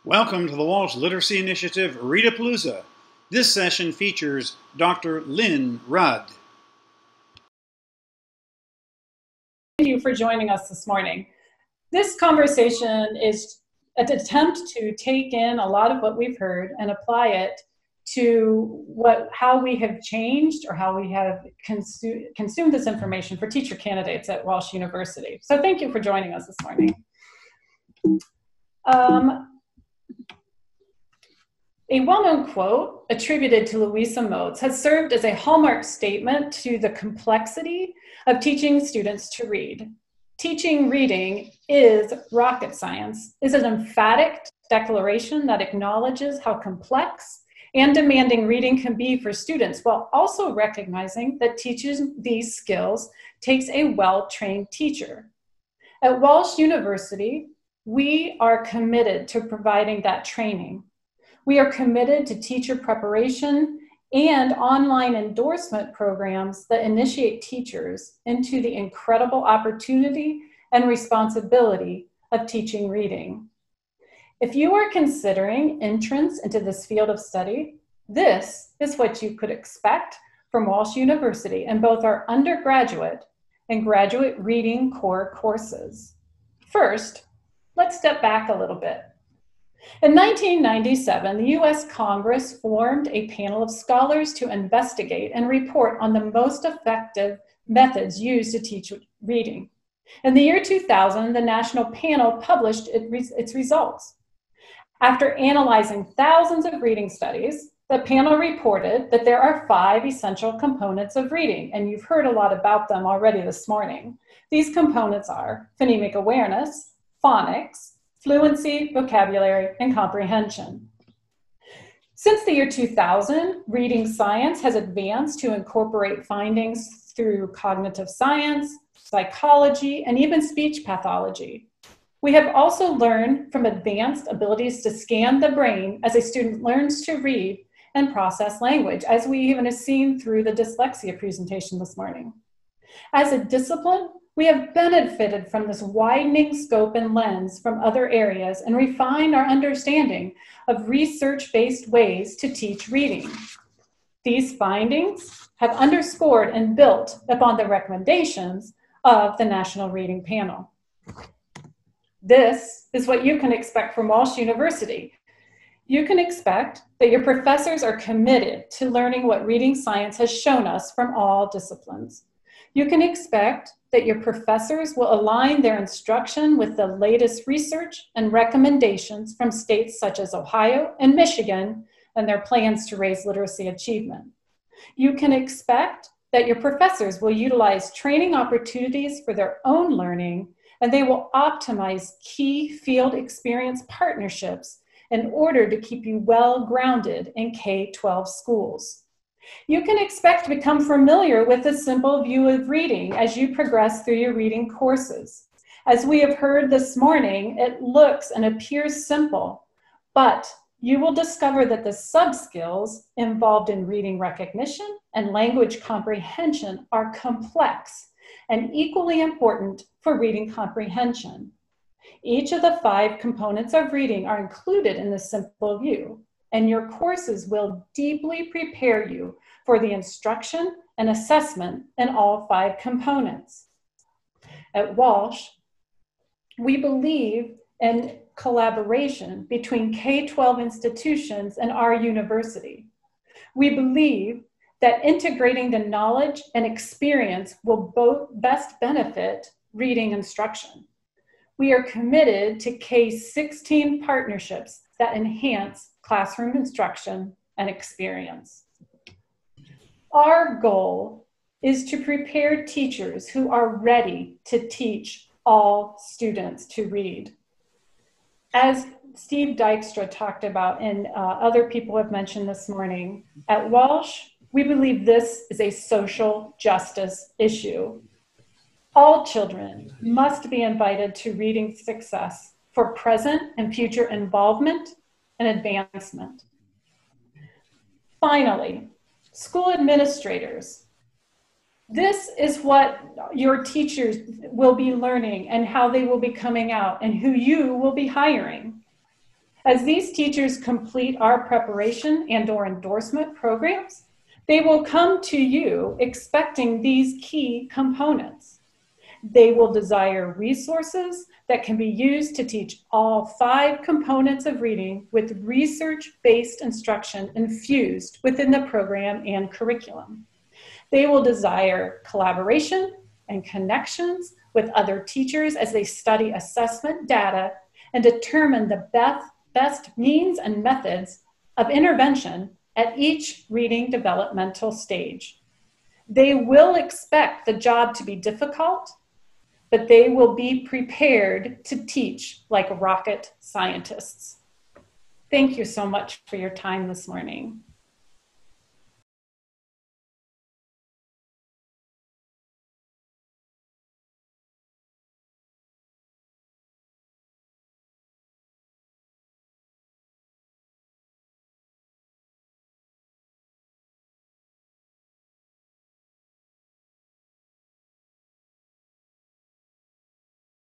Welcome to the Walsh Literacy Initiative Readapalooza. This session features Dr. Lynn Rudd. Thank you for joining us this morning. This conversation is an attempt to take in a lot of what we've heard and apply it to how we have changed or how we have consumed this information for teacher candidates at Walsh University. So thank you for joining us this morning. A well-known quote attributed to Louisa Moats has served as a hallmark statement to the complexity of teaching students to read. Teaching reading is rocket science, is an emphatic declaration that acknowledges how complex and demanding reading can be for students, while also recognizing that teaching these skills takes a well-trained teacher. At Walsh University, we are committed to providing that training. We are committed to teacher preparation and online endorsement programs that initiate teachers into the incredible opportunity and responsibility of teaching reading. If you are considering entrance into this field of study, this is what you could expect from Walsh University in both our undergraduate and graduate reading core courses. First, let's step back a little bit. In 1997, the U.S. Congress formed a panel of scholars to investigate and report on the most effective methods used to teach reading. In the year 2000, the national panel published its results. After analyzing thousands of reading studies, the panel reported that there are 5 essential components of reading, and you've heard a lot about them already this morning. These components are phonemic awareness, phonics, fluency, vocabulary, and comprehension. Since the year 2000, reading science has advanced to incorporate findings through cognitive science, psychology, and even speech pathology. We have also learned from advanced abilities to scan the brain as a student learns to read and process language, as we even have seen through the dyslexia presentation this morning. As a discipline, we have benefited from this widening scope and lens from other areas and refined our understanding of research-based ways to teach reading. These findings have underscored and built upon the recommendations of the National Reading Panel. This is what you can expect from Walsh University. You can expect that your professors are committed to learning what reading science has shown us from all disciplines. You can expect that your professors will align their instruction with the latest research and recommendations from states such as Ohio and Michigan and their plans to raise literacy achievement. You can expect that your professors will utilize training opportunities for their own learning, and they will optimize key field experience partnerships in order to keep you well grounded in K-12 schools. You can expect to become familiar with a simple view of reading as you progress through your reading courses. As we have heard this morning, it looks and appears simple, but you will discover that the sub-skills involved in reading recognition and language comprehension are complex and equally important for reading comprehension. Each of the 5 components of reading are included in the simple view, and your courses will deeply prepare you for the instruction and assessment in all 5 components. At Walsh, we believe in collaboration between K-12 institutions and our university. We believe that integrating the knowledge and experience will both best benefit reading instruction. We are committed to K-16 partnerships that enhance classroom instruction and experience. Our goal is to prepare teachers who are ready to teach all students to read. As Steve Dykstra talked about and other people have mentioned this morning, at Walsh, we believe this is a social justice issue. All children must be invited to reading success for present and future involvement and advancement. Finally, school administrators. This is what your teachers will be learning and how they will be coming out and who you will be hiring. As these teachers complete our preparation and/or endorsement programs, they will come to you expecting these key components. They will desire resources that can be used to teach all 5 components of reading with research-based instruction infused within the program and curriculum. They will desire collaboration and connections with other teachers as they study assessment data and determine the best means and methods of intervention at each reading developmental stage. They will expect the job to be difficult, but they will be prepared to teach like rocket scientists. Thank you so much for your time this morning.